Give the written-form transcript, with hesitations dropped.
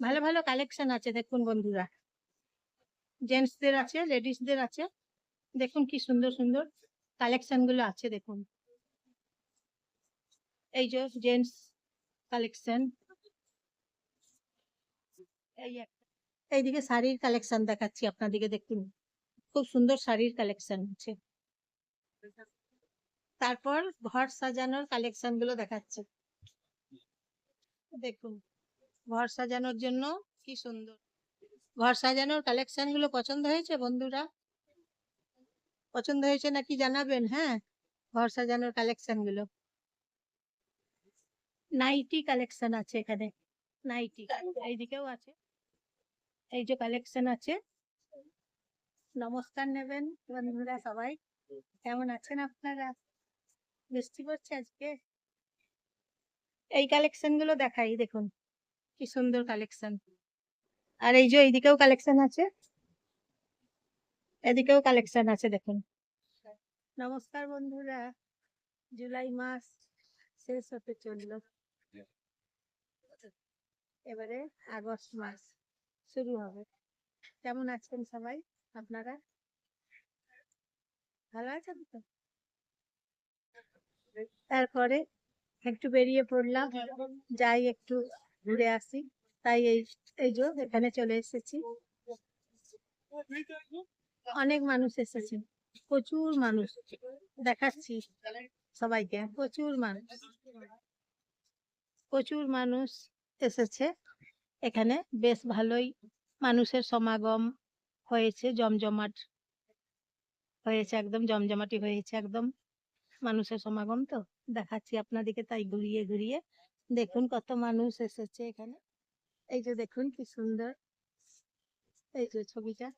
ভালো ভালো কালেকশন আছে দেখুন বন্ধুরা, জেন্টসদের আছে, লেডিসদের আছে। দেখুন কি সুন্দর সুন্দর কালেকশন গুলো আছে দেখুন। এই যে জেন্টস কালেকশন, এইদিকে শাড়ির কালেকশন দেখাচ্ছি আপনাদেরকে দেখুন, খুব সুন্দর শাড়ির কালেকশন আছে। তারপর ঘর সাজানোর কালেকশন গুলো দেখাচ্ছে দেখুন, ঘর সাজানোর জন্য কি সুন্দর ঘর সাজানোর কালেকশন গুলো। পছন্দ হয়েছে বন্ধুরা? পছন্দ হয়েছে নাকি জানাবেন। হ্যাঁ, ঘর সাজানোর কালেকশন গুলো, নাইটি কালেকশন আছে এখানে, নাইটি এইদিকেও আছে। এই যে কালেকশন আছে। নমস্কার নেবেন বন্ধুরা সবাই, কেমন আছেন আপনারা? বৃষ্টি পড়ছে আজকে। এই কালেকশন গুলো দেখাই দেখুন, কি সুন্দর কালেকশন। আর এই যে এইদিকেও কালেকশন আছে, এদিকেও কালেকশন আছে দেখুন। নমস্কার বন্ধুরা, জুলাই মাস শেষ হতে চললো, এবারে আগস্ট মাস শুরু হবে। কেমন আছেন সবাই আপনারা? ভালো আছেন তো? তারপরে একটু বেরিয়ে পড়লাম, যাই একটু ঘুরে আসি, তাই এই এই যে এখানে চলে এসেছি। অনেক মানুষ এসেছে, প্রচুর মানুষ, দেখাচ্ছি সবাইকে, প্রচুর মানুষ, প্রচুর মানুষ এসেছে এখানে। বেশ ভালোই মানুষের সমাগম হয়েছে, জমজমাট হয়েছে, একদম জমজমাটি হয়েছে একদম, মানুষের সমাগম তো দেখাচ্ছি আপনাদেরকে, তাই ঘুরিয়ে ঘুরিয়ে দেখুন কত মানুষ এসেছে এখানে। এই যে দেখুন কি সুন্দর, এই যে ছবিটা